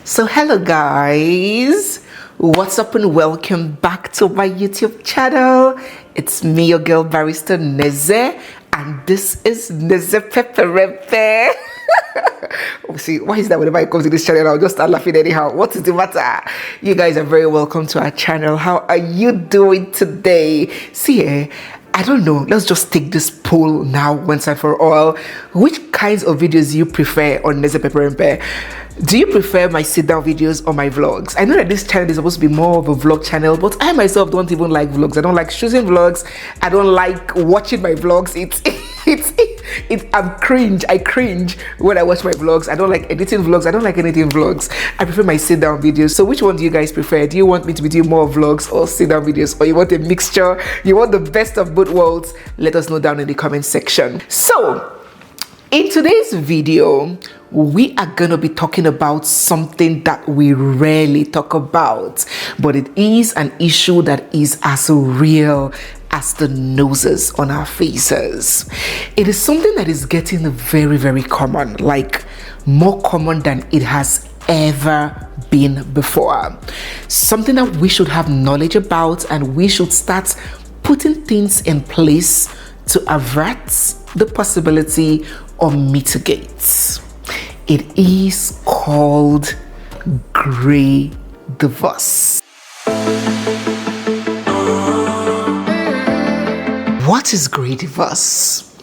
So hello guys, what's up and welcome back to my YouTube channel. It's me, your girl barrister NEZE, and this is NEZE Peperempe. See, why is that whenever I come to this channel I'll just start laughing anyhow? What is the matter? You guys are very welcome to our channel. How are you doing today? See, I don't know, let's just take this poll now once and for all. Which kinds of videos do you prefer on NEZE Peperempe? Do you prefer my sit-down videos or my vlogs? I know that this channel is supposed to be more of a vlog channel, but I myself don't even like vlogs. I don't like choosing vlogs. I don't like watching my vlogs. I'm cringe. I cringe when I watch my vlogs. I don't like editing vlogs. I don't like anything vlogs. I prefer my sit-down videos. So which one do you guys prefer? Do you want me to be doing more vlogs or sit-down videos? Or you want a mixture? You want the best of both worlds? Let us know down in the comment section. So, in today's video, we are going to be talking about something that we rarely talk about, but it is an issue that is as real as the noses on our faces. It is something that is getting very, very common, like more common than it has ever been before. Something that we should have knowledge about, and we should start putting things in place to avert the possibility or mitigate. It is called grey divorce. What is grey divorce?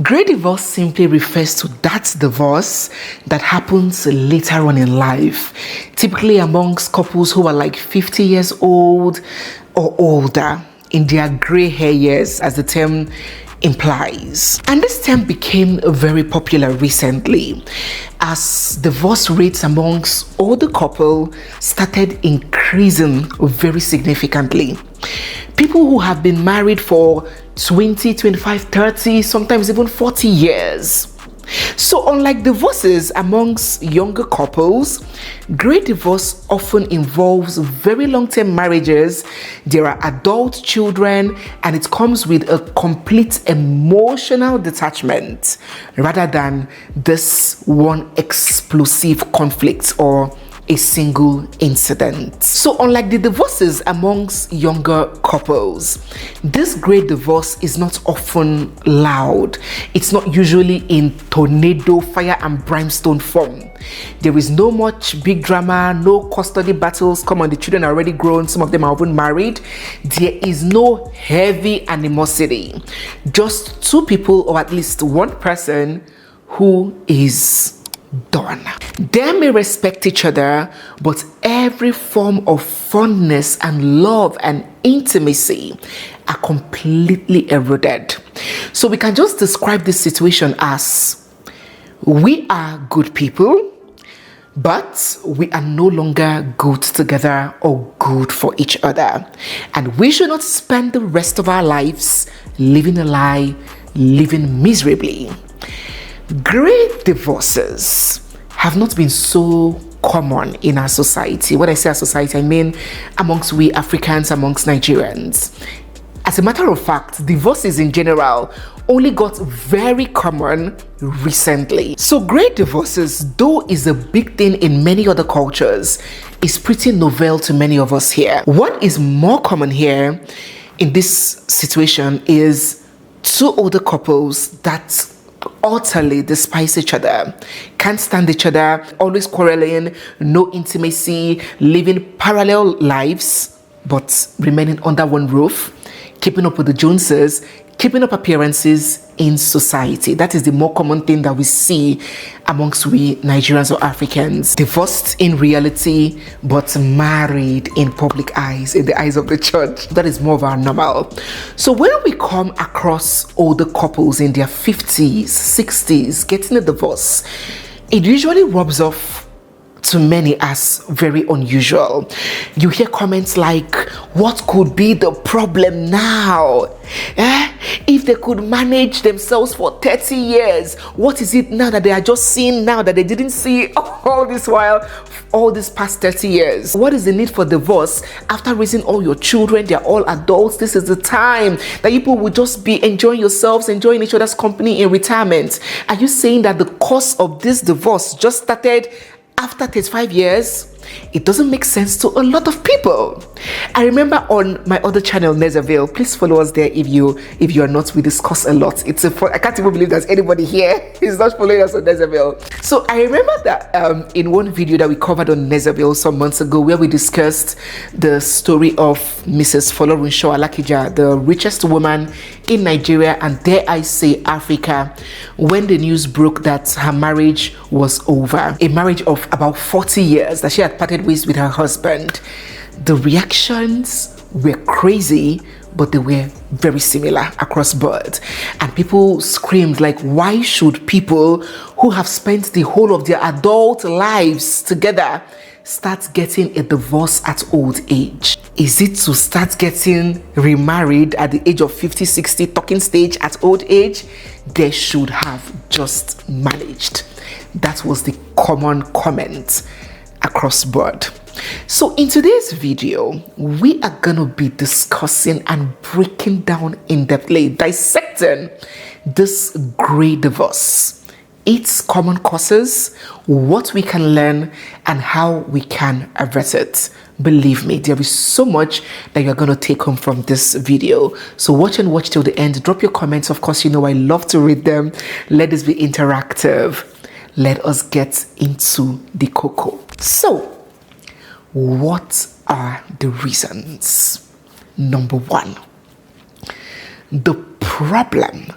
Grey divorce simply refers to that divorce that happens later on in life, typically amongst couples who are like 50 years old or older, in their grey hair years, as the term implies. And this term became very popular recently as divorce rates amongst older couples started increasing very significantly. People who have been married for 20, 25, 30, sometimes even 40 years. So unlike divorces amongst younger couples, grey divorce often involves very long-term marriages. There are adult children, and it comes with a complete emotional detachment rather than this one explosive conflict or a single incident. So unlike the divorces amongst younger couples, this grey divorce is not often loud. It's not usually in tornado, fire and brimstone form. There is no much big drama, no custody battles. Come on, the children are already grown, some of them are even married. There is no heavy animosity. Just two people, or at least one person, who is done. They may respect each other, but every form of fondness and love and intimacy are completely eroded. So we can just describe this situation as we are good people, but we are no longer good together or good for each other. And we should not spend the rest of our lives living a lie, living miserably. Grey divorces have not been so common in our society. When I say our society, I mean amongst we Africans, amongst Nigerians. As a matter of fact, divorces in general only got very common recently. So grey divorces, though is a big thing in many other cultures, is pretty novel to many of us here. What is more common here in this situation is two older couples that utterly despise each other, can't stand each other, always quarreling, no intimacy, living parallel lives, but remaining under one roof, keeping up with the Joneses, keeping up appearances in society. That is the more common thing that we see amongst we Nigerians or Africans. Divorced in reality, but married in public eyes, in the eyes of the church. That is more of our normal. So when we come across older couples in their 50s, 60s, getting a divorce, it usually rubs off to many as very unusual. You hear comments like, what could be the problem now? If they could manage themselves for 30 years, what is it now that they are just seeing now that they didn't see all this while, all this past 30 years? What is the need for divorce after raising all your children? They're all adults. This is the time that people will just be enjoying yourselves, enjoying each other's company in retirement. Are you saying that the cause of this divorce just started after 35 years, it doesn't make sense to a lot of people. I remember on my other channel, NEZE, please follow us there if you are not. We discuss a lot. I can't even believe there's anybody here who's not following us on NEZE. So I remember that in one video that we covered on NEZE some months ago, where we discussed the story of Mrs. Folorunsho Alakija, the richest woman in Nigeria, and dare I say Africa, when the news broke that her marriage was over, a marriage of about 40 years that she had parted ways with her husband. The reactions were crazy, but they were very similar across board. And people screamed like, why should people who have spent the whole of their adult lives together start getting a divorce at old age? Is it to start getting remarried at the age of 50, 60, talking stage at old age? They should have just managed. That was the common comment across board. So in today's video, we are going to be discussing and breaking down in depthly, dissecting this grey divorce, its common causes, what we can learn, and how we can avert it. Believe me, there is so much that you're going to take home from this video. So watch till the end. Drop your comments. Of course, you know I love to read them. Let this be interactive. Let us get into the cocoa. So, what are the reasons? Number one, the problem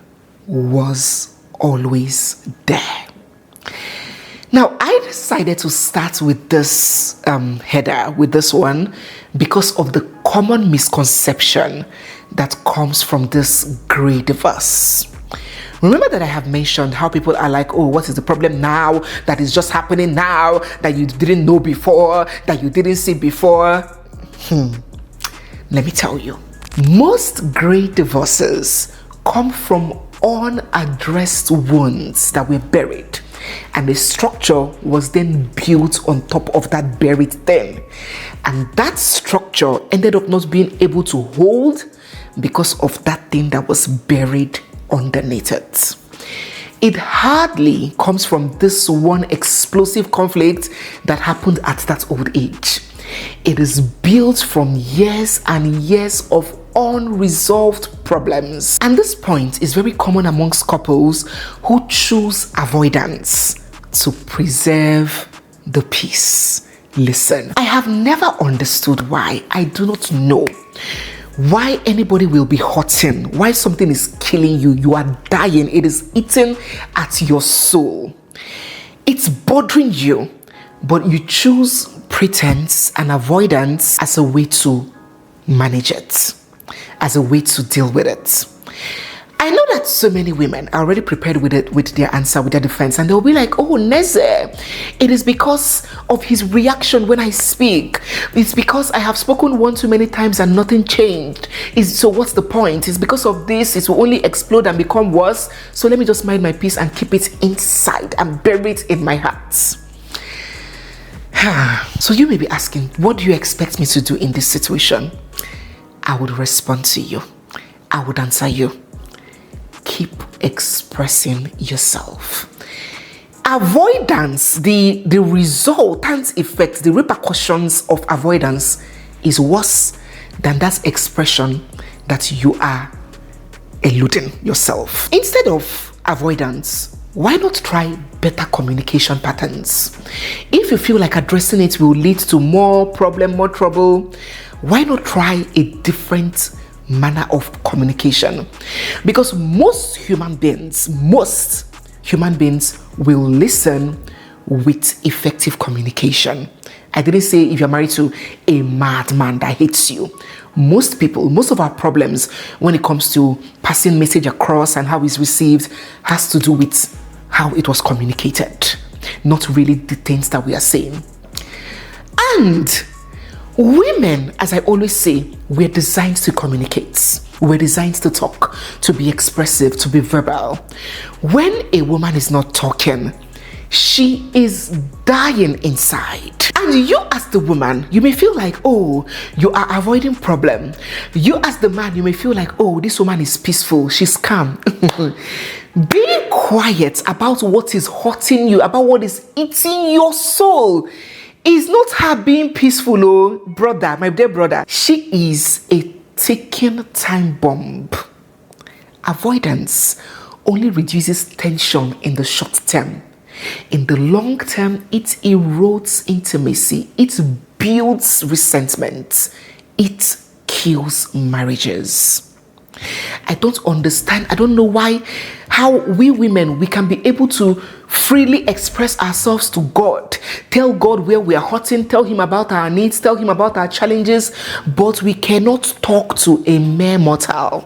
was always there. Now, I decided to start with this header, with this one, because of the common misconception that comes from this grey divorce. Remember that I have mentioned how people are like, oh, what is the problem now that is just happening now that you didn't know before, that you didn't see before? Let me tell you, most grey divorces come from unaddressed wounds that were buried, and the structure was then built on top of that buried thing, and that structure ended up not being able to hold because of that thing that was buried underneath it. It hardly comes from this one explosive conflict that happened at that old age. It is built from years and years of unresolved problems. And this point is very common amongst couples who choose avoidance to preserve the peace. Listen, I have never understood why. I do not know why anybody will be hurting, why something is killing you, you are dying, it is eating at your soul. It's bothering you, but you choose pretense and avoidance as a way to manage it, as a way to deal with it. I know that so many women are already prepared with their answer, with their defense, and they'll be like, oh, Neze, it is because of his reaction when I speak. It's because I have spoken one too many times and nothing changed. So what's the point? It's because of this, it will only explode and become worse. So let me just mind my peace and keep it inside and bury it in my heart. So you may be asking, what do you expect me to do in this situation? I would respond to you. I would answer you. Keep expressing yourself. Avoidance, the resultant effect, the repercussions of avoidance is worse than that expression that you are eluding yourself. Instead of avoidance, why not try better communication patterns? If you feel like addressing it will lead to more problem, more trouble, why not try a different manner of communication? Because most human beings will listen with effective communication. I didn't say if you're married to a madman that hates you. Most people, most of our problems when it comes to passing message across and how it's received has to do with how it was communicated, not really the things that we are saying. And women, as I always say, we're designed to communicate. We're designed to talk, to be expressive, to be verbal. When a woman is not talking, she is dying inside. And you as the woman, you may feel like, oh, you are avoiding problem. You as the man, you may feel like, oh, this woman is peaceful, she's calm. Being quiet about what is hurting you, about what is eating your soul, is not her being peaceful, oh brother, my dear brother. She is a ticking time bomb. Avoidance only reduces tension in the short term. In the long term, it erodes intimacy, it builds resentment, it kills marriages. I don't understand. I don't know how we women, we can be able to freely express ourselves to God, tell God where we are hurting, tell him about our needs, tell him about our challenges, but we cannot talk to a mere mortal,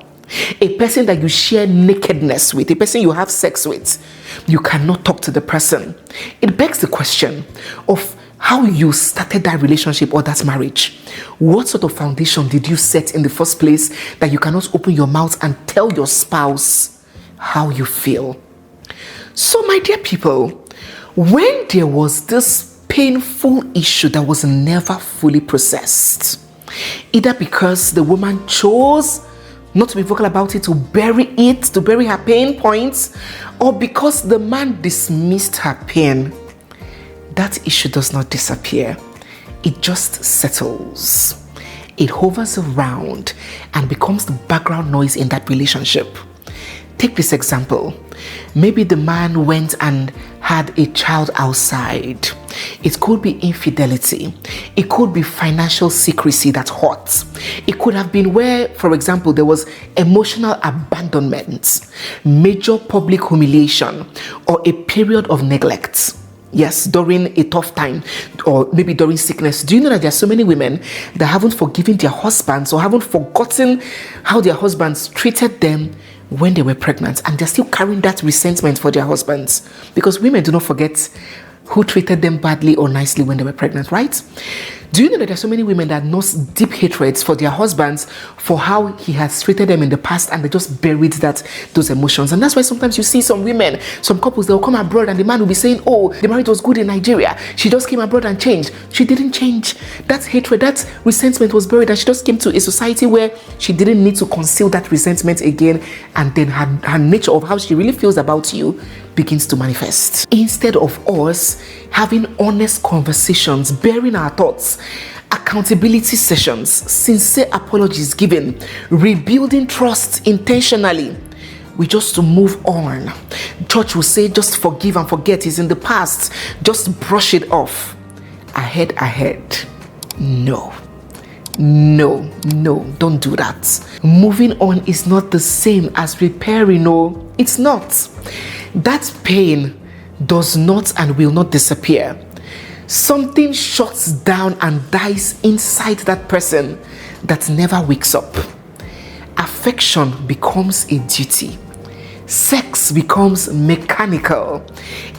a person that you share nakedness with, a person you have sex with. You cannot talk to the person. It begs the question of how you started that relationship or that marriage. What sort of foundation did you set in the first place that you cannot open your mouth and tell your spouse how you feel? So, my dear people, when there was this painful issue that was never fully processed, either because the woman chose not to be vocal about it, to bury her pain points, or because the man dismissed her pain, that issue does not disappear. It just settles. It hovers around and becomes the background noise in that relationship. Take this example. Maybe the man went and had a child outside. It could be infidelity. It could be financial secrecy that hurts. It could have been where, for example, there was emotional abandonment, major public humiliation, or a period of neglect. Yes, during a tough time, or maybe during sickness. Do you know that there are so many women that haven't forgiven their husbands or haven't forgotten how their husbands treated them when they were pregnant, and they're still carrying that resentment for their husbands? Because women do not forget who treated them badly or nicely when they were pregnant, right? Do you know that there are so many women that nurse deep hatreds for their husbands for how he has treated them in the past, and they just buried those emotions? And that's why sometimes you see some women, some couples, they'll come abroad and the man will be saying, oh, the marriage was good in Nigeria, she just came abroad and changed. She didn't change. That hatred, that resentment was buried, and she just came to a society where she didn't need to conceal that resentment again, and then her nature of how she really feels about you begins to manifest. Instead of us having honest conversations, bearing our thoughts, accountability sessions, sincere apologies given, rebuilding trust intentionally, we just to move on. Church will say, just forgive and forget, it's in the past, just brush it off. Ahead. No, don't do that. Moving on is not the same as repairing. No, it's not. That pain does not and will not disappear. Something shuts down and dies inside that person that never wakes up. Affection becomes a duty. Sex becomes mechanical.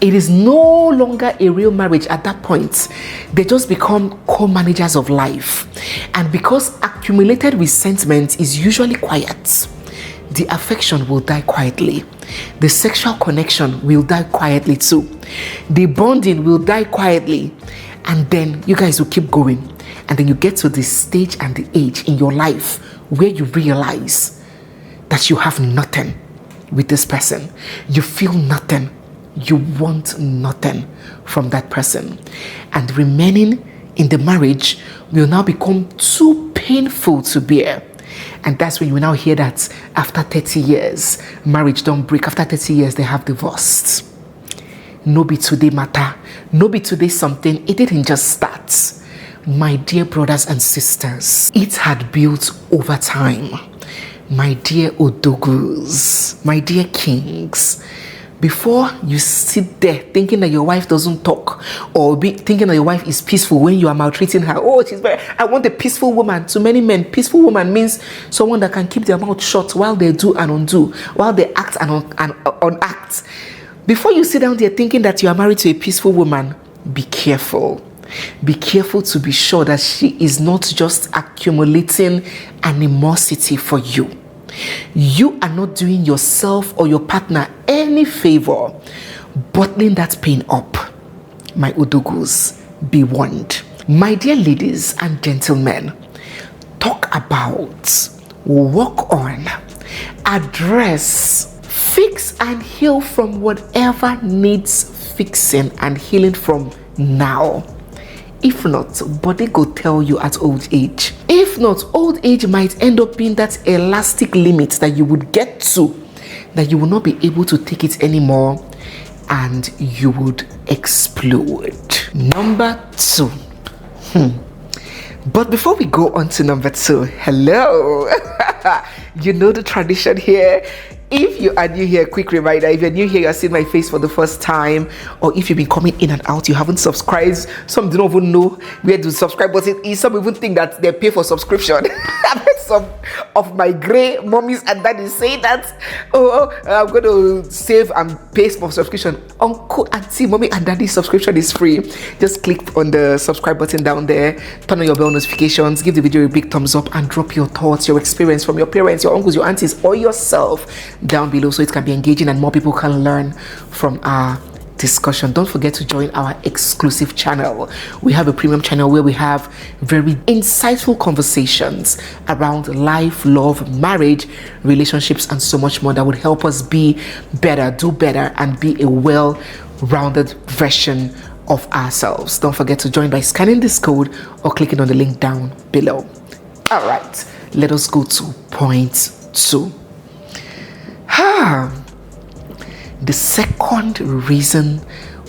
It is no longer a real marriage at that point. They just become co-managers of life. And because accumulated resentment is usually quiet, the affection will die quietly. The sexual connection will die quietly too. The bonding will die quietly. And then you guys will keep going. And then you get to the stage and the age in your life where you realize that you have nothing with this person. You feel nothing. You want nothing from that person. And remaining in the marriage will now become too painful to bear. And that's when you will now hear that after 30 years, marriage don't break. After 30 years, they have divorced. No be today matter. No be today something. It didn't just start. My dear brothers and sisters, it had built over time. My dear Odogus, my dear kings, before you sit there thinking that your wife doesn't talk, or thinking that your wife is peaceful when you are maltreating her. Oh, I want a peaceful woman. To many men, peaceful woman means someone that can keep their mouth shut while they do and undo, while they act and unact. Before you sit down there thinking that you are married to a peaceful woman, be careful. Be careful to be sure that she is not just accumulating animosity for you. You are not doing yourself or your partner any favor bottling that pain up. My Odogus, be warned. My dear ladies and gentlemen, talk about, work on, address, Fix and heal from whatever needs fixing and healing from now. If not, body go tell you at old age. If not, old age might end up being that elastic limit that you would get to, that you will not be able to take it anymore, and you would explode. Number 2. But before we go on to number 2, hello. You know the tradition here. If you are new here, quick reminder, if you're new here, you're seeing my face for the first time, or if you've been coming in and out, you haven't subscribed. Some do not even know where the subscribe button is. Some even think that they pay for subscription. I've heard some of my grey mommies and daddies say that, I'm going to save and pay for subscription. Uncle, auntie, mommy and daddy subscription is free. Just click on the subscribe button down there, turn on your bell notifications, give the video a big thumbs up, and drop your thoughts, your experience from your parents, your uncles, your aunties, or yourself down below so it can be engaging and more people can learn from our discussion. Don't forget to join our exclusive channel. We have a premium channel where we have very insightful conversations around life, love, marriage, relationships, and so much more that would help us be better, do better, and be a well-rounded version of ourselves. Don't forget to join by scanning this code or clicking on the link down below. All right, let us go to point 2. The second reason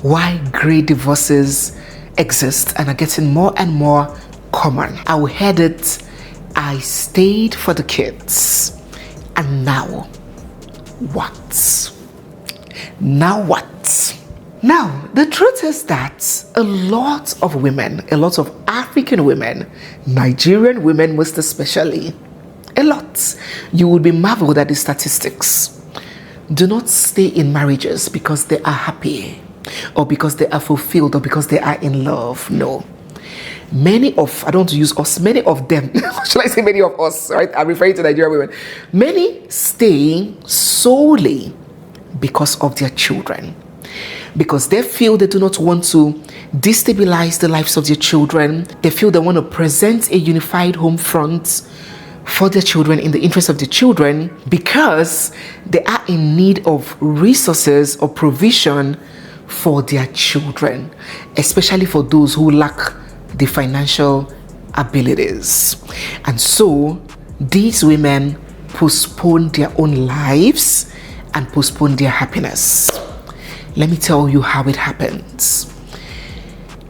why grey divorces exist and are getting more and more common. I will head it, I stayed for the kids. And now what? Now what? Now, the truth is that a lot of women, a lot of African women, Nigerian women most especially, a lot, you would be marveled at the statistics, do not stay in marriages because they are happy or because they are fulfilled or because they are in love. No. Many of, I don't want to use us, many of them, shall I say many of us, right? I'm referring to Nigerian women. Many stay solely because of their children. Because they feel they do not want to destabilize the lives of their children. They feel they want to present a unified home front for their children in the interest of the children because they are in need of resources or provision for their children, especially for those who lack the financial abilities. And so these women postpone their own lives and postpone their happiness. Let me tell you how it happens.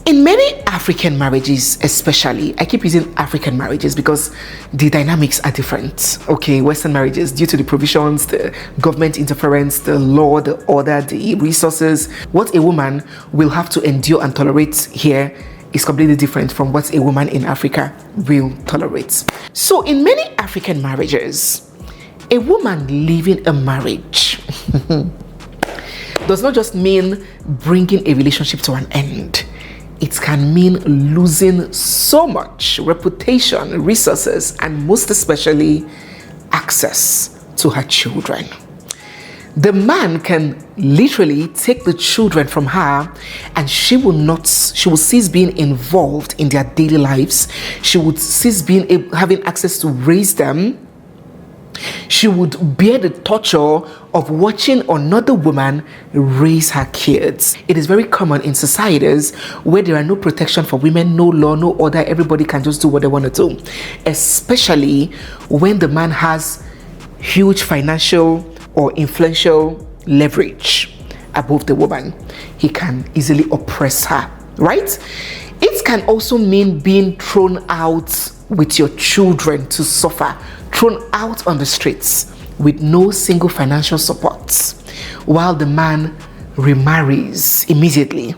In many African marriages, especially, I keep using African marriages because the dynamics are different. Okay, Western marriages, due to the provisions, the government interference, the law, the order, the resources, what a woman will have to endure and tolerate here is completely different from what a woman in Africa will tolerate. So in many African marriages, a woman leaving a marriage does not just mean bringing a relationship to an end. It can mean losing so much reputation, resources, and most especially access to her children. The man can literally take the children from her and she will cease being involved in their daily lives. She would cease having access to raise them. She would bear the torture of watching another woman raise her kids. It is very common in societies where there are no protection for women, no law, no order. Everybody can just do what they want to do. Especially when the man has huge financial or influential leverage above the woman. He can easily oppress her, right? It can also mean being thrown out with your children to suffer, thrown out on the streets with no single financial support, while the man remarries immediately,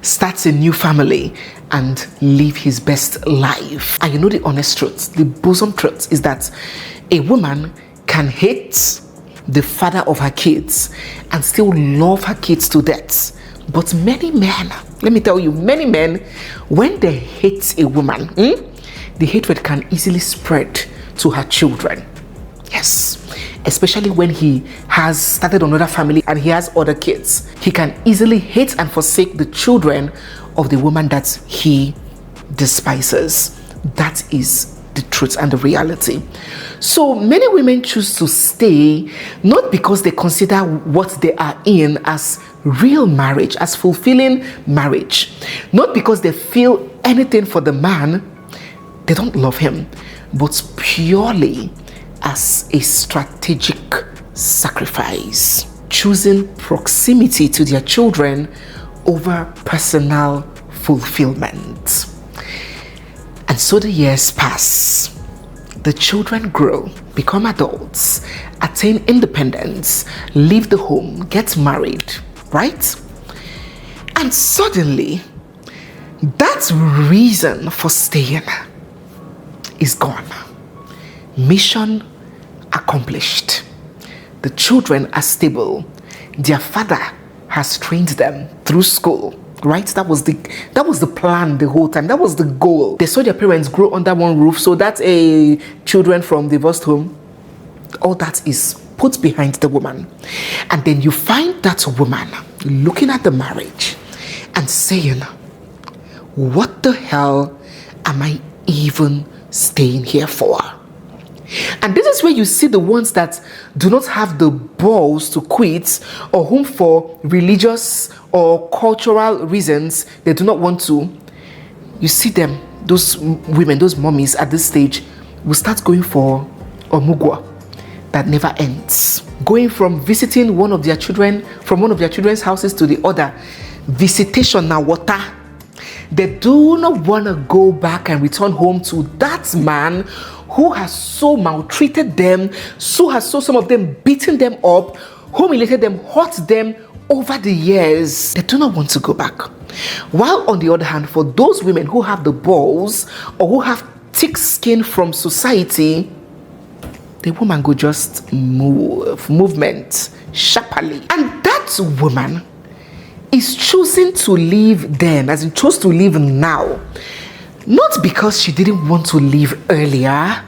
starts a new family, and live his best life. And you know the honest truth, the bosom truth is that a woman can hate the father of her kids and still love her kids to death. But many men, let me tell you, many men, when they hate a woman, the hatred can easily spread to her children. Yes, especially when he has started another family and he has other kids. He can easily hate and forsake the children of the woman that he despises. That is the truth and the reality. So many women choose to stay not because they consider what they are in as real marriage, as fulfilling marriage, not because they feel anything for the man, they don't love him, but purely as a strategic sacrifice, choosing proximity to their children over personal fulfillment. And so the years pass. The children grow, become adults, attain independence, leave the home, get married, right? And suddenly, that reason for staying is gone. Mission accomplished. The children are stable. Their father has trained them through school, right? That was the plan the whole time. That was the goal. They saw their parents grow under one roof, so that's a children from divorced home. All that is put behind the woman. And then you find that woman looking at the marriage and saying, what the hell am I even staying here for? And this is where you see the ones that do not have the balls to quit, or whom for religious or cultural reasons they do not want to. You see them, those women, those mommies at this stage will start going for omugwa that never ends. Going from visiting one of their children, from one of their children's houses to the other. Visitation now water. They do not want to go back and return home to that man who has so maltreated them, so has some of them beaten them up, humiliated them, hurt them over the years. They do not want to go back. While on the other hand, for those women who have the balls or who have thick skin from society, the woman go just movement sharply. And that woman is choosing to leave then, as in chose to leave now. Not because she didn't want to leave earlier,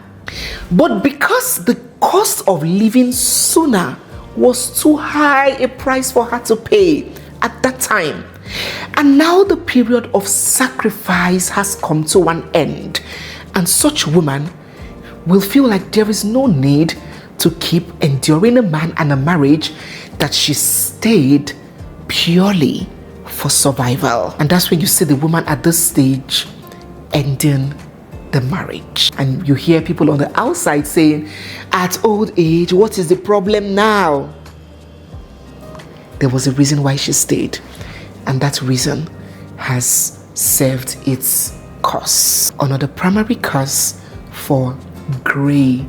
but because the cost of leaving sooner was too high a price for her to pay at that time. And now the period of sacrifice has come to an end. And such woman will feel like there is no need to keep enduring a man and a marriage that she stayed purely for survival. And that's when you see the woman at this stage ending the marriage. And you hear people on the outside saying, at old age, what is the problem now? There was a reason why she stayed, and that reason has served its cause. Another primary cause for grey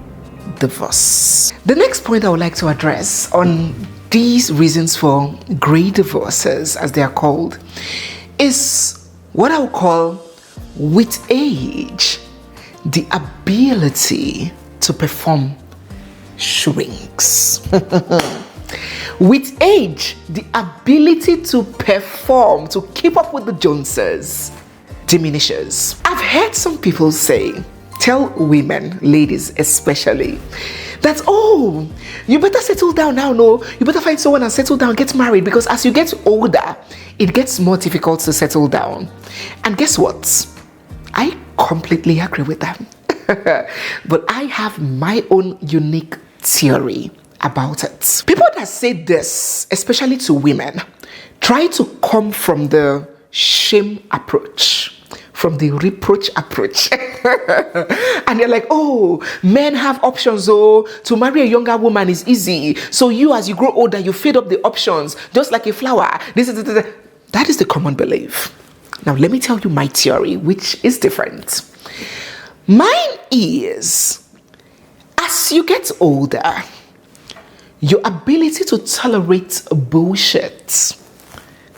divorce. The next point I would like to address on these reasons for grey divorces, as they are called, is what I would call, with age, the ability to perform shrinks. With age, the ability to perform, to keep up with the Joneses, diminishes. I've heard some people say, tell women, ladies especially, that, oh, you better settle down now, no, you better find someone and settle down, get married, because as you get older, it gets more difficult to settle down. And guess what? I completely agree with them. But I have my own unique theory about it. People that say this, especially to women, try to come from the shame approach, from the reproach approach. And they're like, oh, men have options, oh, to marry a younger woman is easy. So you, as you grow older, you feed up the options, just like a flower. That is the common belief. Now, let me tell you my theory, which is different. Mine is, as you get older, your ability to tolerate bullshit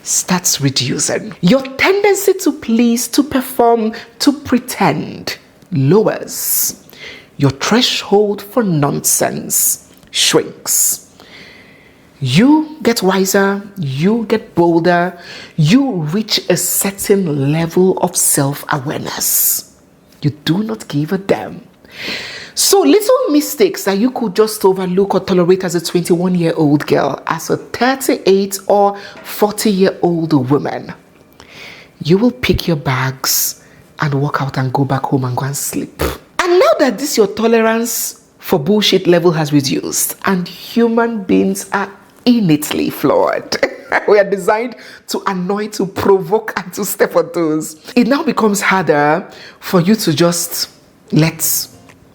starts reducing. Your tendency to please, to perform, to pretend lowers. Your threshold for nonsense shrinks. You get wiser, you get bolder, you reach a certain level of self-awareness. You do not give a damn. So little mistakes that you could just overlook or tolerate as a 21-year-old girl, as a 38 or 40-year-old woman, you will pick your bags and walk out and go back home and go and sleep. And now that this your tolerance for bullshit level has reduced, and human beings are innately flawed. We are designed to annoy, to provoke, and to step on toes. It now becomes harder for you to just let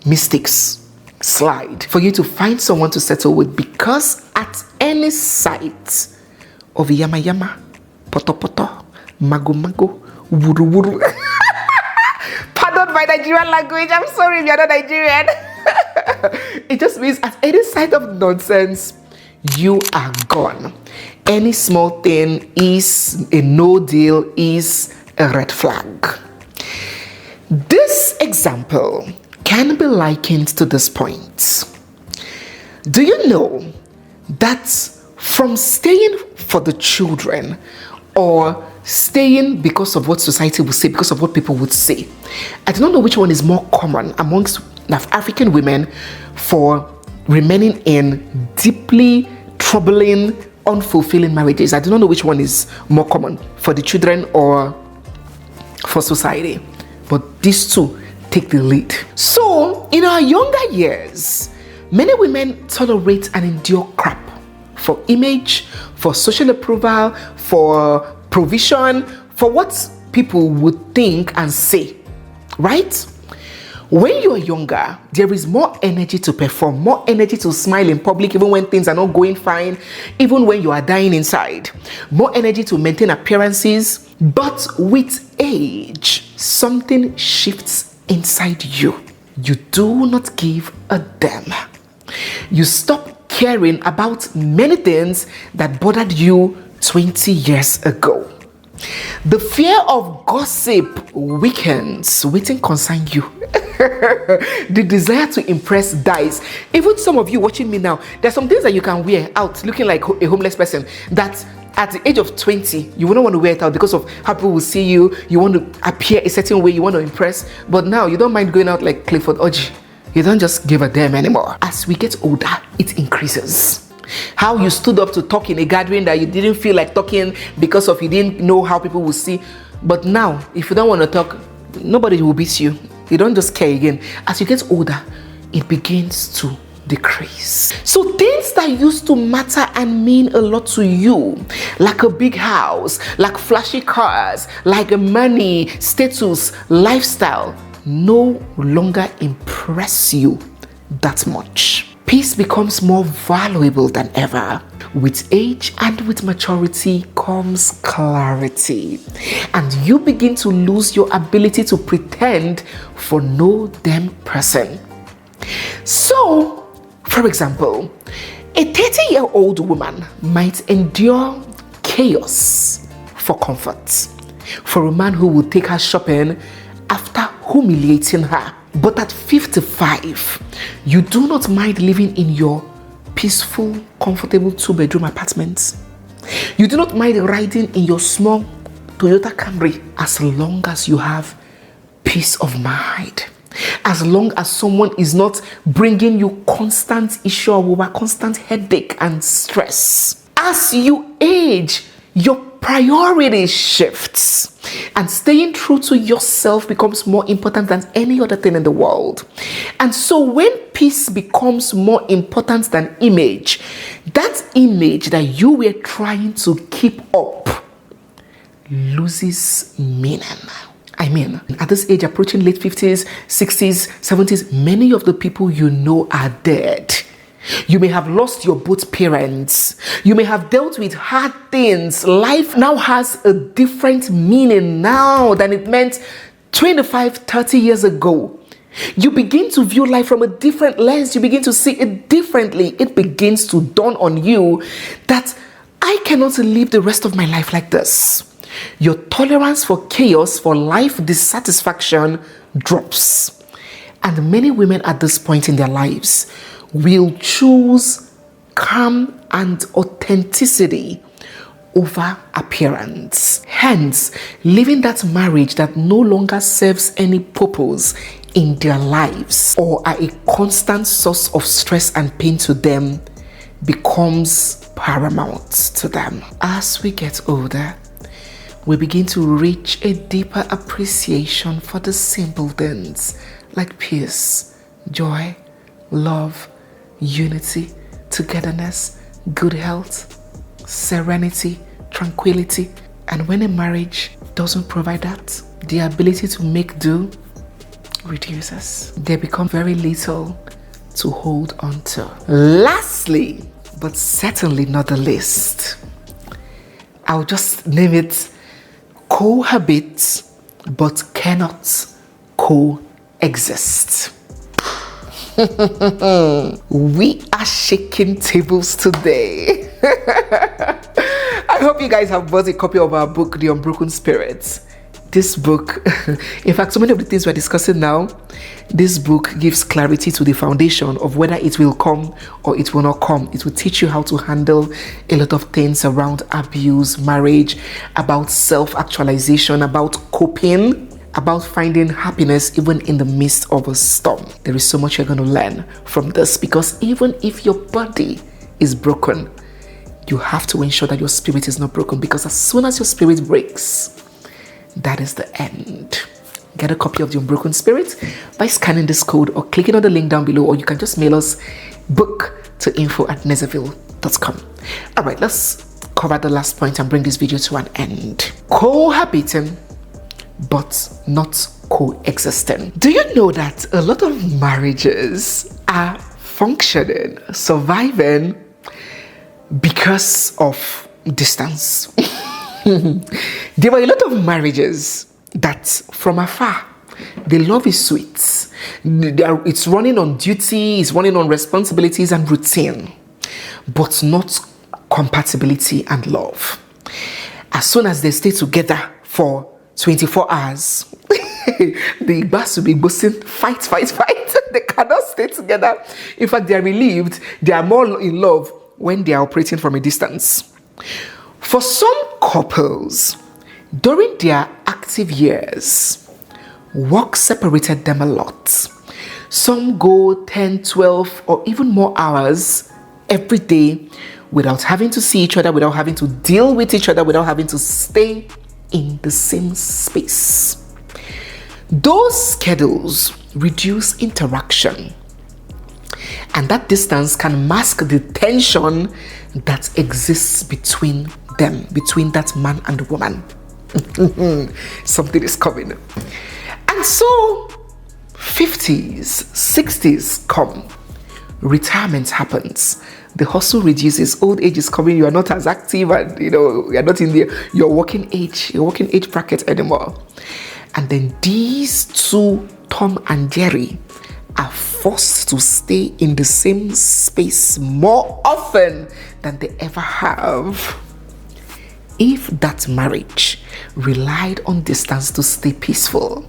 mistakes slide, for you to find someone to settle with, because at any sight of yama yama, poto poto, mago mago, wuru wuru. Pardon my Nigerian language, I'm sorry if you're not Nigerian. It just means at any sight of nonsense, you are gone. Any small thing is a no deal, is a red flag. This example can be likened to this point. Do you know that from staying for the children or staying because of what society will say, because of what people would say, I do not know which one is more common amongst African women for remaining in deeply troubling, unfulfilling marriages. I do not know which one is more common, for the children or for society. But these two take the lead. So, in our younger years, many women tolerate and endure crap for image, for social approval, for provision, for what people would think and say, right? When you are younger, there is more energy to perform, more energy to smile in public, even when things are not going fine, even when you are dying inside, more energy to maintain appearances. But with age, something shifts inside you. You do not give a damn. You stop caring about many things that bothered you 20 years ago. The fear of gossip weakens, waiting concern you. The desire to impress dies. Even some of you watching me now, there's some things that you can wear out looking like a homeless person that at the age of 20, you wouldn't want to wear it out because of how people will see you. You want to appear a certain way, you want to impress. But now you don't mind going out like Clifford Oji. You don't just give a damn anymore. As we get older, it increases. How you stood up to talk in a gathering that you didn't feel like talking because of you didn't know how people will see. But now, if you don't want to talk, nobody will beat you. You don't just care again. As you get older, it begins to decrease. So things that used to matter and mean a lot to you, like a big house, like flashy cars, like money, status, lifestyle, no longer impress you that much. Peace becomes more valuable than ever. With age and with maturity comes clarity. And you begin to lose your ability to pretend for no damn person. So, for example, a 30-year-old woman might endure chaos for comfort, for a man who will take her shopping after humiliating her. But at 55, you do not mind living in your peaceful, comfortable 2-bedroom apartment. You do not mind riding in your small Toyota Camry as long as you have peace of mind. As long as someone is not bringing you constant issue over constant headache and stress. As you age, your priority shifts. And staying true to yourself becomes more important than any other thing in the world. And so when peace becomes more important than image, that image that you were trying to keep up loses meaning. I mean, at this age, approaching late 50s, 60s, 70s, many of the people you know are dead. You may have lost your both parents. You may have dealt with hard things. Life now has a different meaning now than it meant 25, 30 years ago. You begin to view life from a different lens. You begin to see it differently. It begins to dawn on you that I cannot live the rest of my life like this. Your tolerance for chaos, for life dissatisfaction drops. And many women at this point in their lives will choose calm and authenticity over appearance. Hence, living that marriage that no longer serves any purpose in their lives or are a constant source of stress and pain to them becomes paramount to them. As we get older, we begin to reach a deeper appreciation for the simple things like peace, joy, love, unity, togetherness, good health, serenity, tranquility. And when a marriage doesn't provide that, the ability to make do reduces. They become very little to hold on to. Lastly, but certainly not the least, I'll just name it cohabit but cannot coexist. We are shaking tables today. I hope you guys have bought a copy of our book, The Unbroken Spirit. This book, in fact, so many of the things we're discussing now, this book gives clarity to the foundation of whether it will come or it will not come. It will teach you how to handle a lot of things around abuse, marriage, about self-actualization, about coping, about finding happiness even in the midst of a storm. There is so much you're going to learn from this, because even if your body is broken, you have to ensure that your spirit is not broken, because as soon as your spirit breaks, that is the end. Get a copy of The Unbroken Spirit by scanning this code or clicking on the link down below, or you can just mail us book to info@nezeville.com. All right, let's cover the last point and bring this video to an end. Cohabiting but not coexisting. Do you know that a lot of marriages are functioning, surviving because of distance? There were a lot of marriages that from afar, the love is sweet. It's running on duty, it's running on responsibilities and routine, but not compatibility and love. As soon as they stay together for 24 hours, the bus will be boasting, fight. They cannot stay together. In fact, they are relieved. They are more in love when they are operating from a distance. For some couples, during their active years, work separated them a lot. Some go 10, 12, or even more hours every day without having to see each other, without having to deal with each other, without having to stay in the same space. Those schedules reduce interaction, and that distance can mask the tension that exists between them, between that man and woman. Something is coming. And so 50s, 60s come, retirement happens, the hustle reduces, old age is coming, you are not as active, and you are not in your working age bracket anymore. And then these two, Tom and Jerry, are forced to stay in the same space more often than they ever have. If that marriage relied on distance to stay peaceful,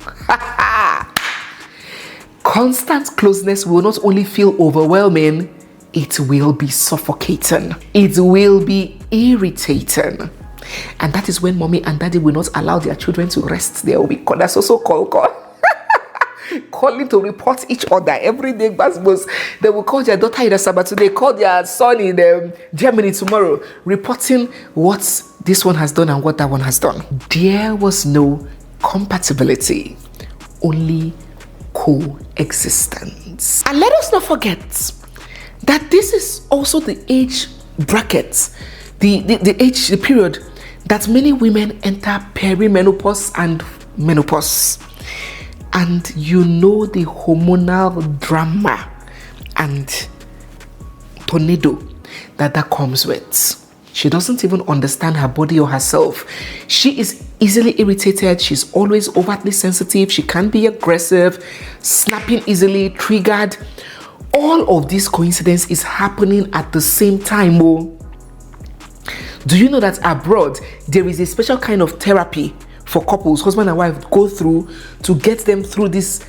constant closeness will not only feel overwhelming, it will be suffocating. It will be irritating. And that is when mommy and daddy will not allow their children to rest. They will be called, that's also called calling to report each other every day. They will call their daughter in the Sabbath today, call their son in Germany tomorrow, reporting what this one has done and what that one has done. There was no compatibility, only coexistence. And let us not forget that this is also the age bracket, the period that many women enter perimenopause and menopause. And the hormonal drama and tornado that comes with. She doesn't even understand her body or herself. She is easily irritated. She's always overtly sensitive. She can be aggressive, snapping easily, triggered. All of this coincidence is happening at the same time. Oh. Do you know that abroad, there is a special kind of therapy for couples, husband and wife, go through to get them through this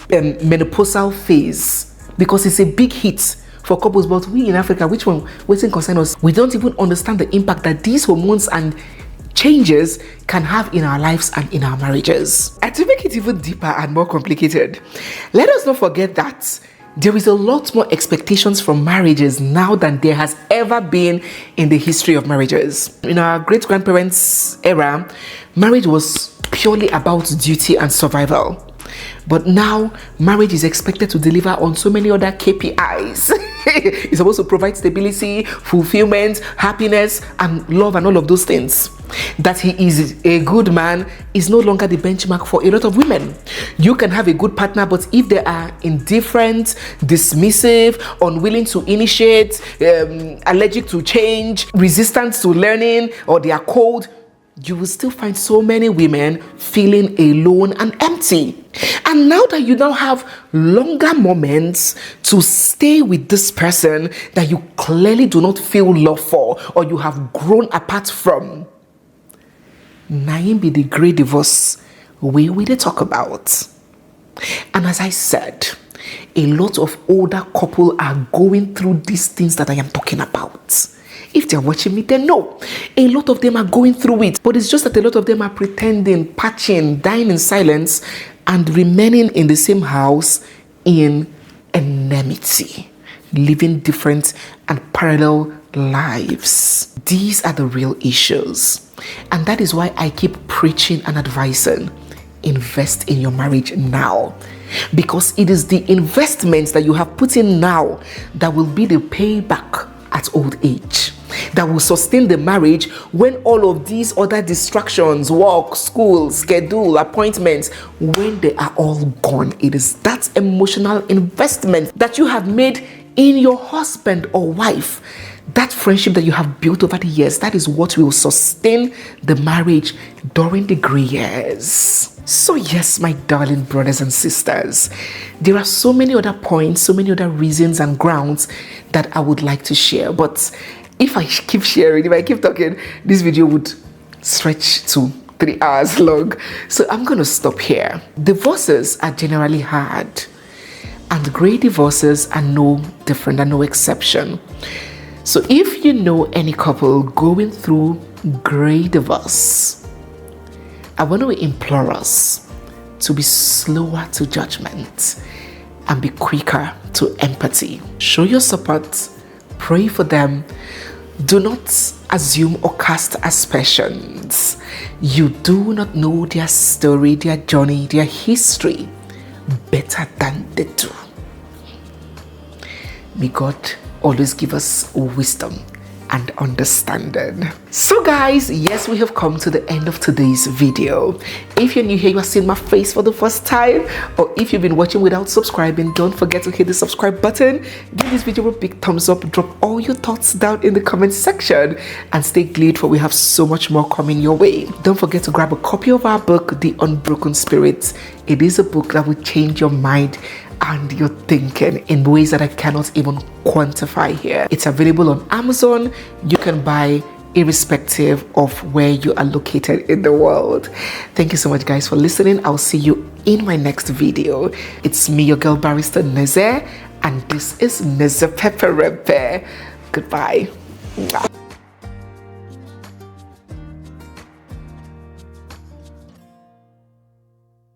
menopausal phase, because it's a big hit for couples. But we in Africa, which one waiting concern us? We don't even understand the impact that these hormones and changes can have in our lives and in our marriages. And to make it even deeper and more complicated, let us not forget that There is a lot more expectations from marriages now than there has ever been in the history of marriages. In our great-grandparents' era, marriage was purely about duty and survival. But now, marriage is expected to deliver on so many other KPIs. It's supposed to provide stability, fulfillment, happiness, and love and all of those things. That he is a good man is no longer the benchmark for a lot of women. You can have a good partner, but if they are indifferent, dismissive, unwilling to initiate, allergic to change, resistant to learning, or they are cold, you will still find so many women feeling alone and empty. And now that you now have longer moments to stay with this person that you clearly do not feel love for, or you have grown apart from, now be the great divorce we will talk about. And as I said, a lot of older couples are going through these things that I am talking about. If they're watching me, they know. A lot of them are going through it. But it's just that a lot of them are pretending, patching, dying in silence, and remaining in the same house in enmity, living different and parallel lives. These are the real issues. And that is why I keep preaching and advising. Invest in your marriage now. Because it is the investments that you have put in now that will be the payback at old age, that will sustain the marriage when all of these other distractions, work, school, schedule, appointments, when they are all gone. It is that emotional investment that you have made in your husband or wife, that friendship that you have built over the years, that is what will sustain the marriage during the gray years. So yes, my darling brothers and sisters, there are so many other points, so many other reasons and grounds that I would like to share. But if I keep sharing, if I keep talking, this video would stretch to 3 hours long. So I'm going to stop here. Divorces are generally hard, and gray divorces are no different and no exception. So if you know any couple going through gray divorce, I want to implore us to be slower to judgment and be quicker to empathy. Show your support, pray for them. Do not assume or cast aspersions. You do not know their story, their journey, their history better than they do. May God always give us wisdom and understanding. So guys, yes, we have come to the end of today's video. If you're new here, you are seeing my face for the first time, or if you've been watching without subscribing, don't forget to hit the subscribe button. Give this video a big thumbs up, drop all your thoughts down in the comment section, and stay glued, for we have so much more coming your way. Don't forget to grab a copy of our book, The Unbroken Spirit. It is a book that will change your mind and your thinking in ways that I cannot even quantify here. It's available on Amazon. You can buy irrespective of where you are located in the world. Thank you so much, guys, for listening. I'll see you in my next video. It's me, your girl barrister NEZE, and this is NEZE Peperempe. Goodbye.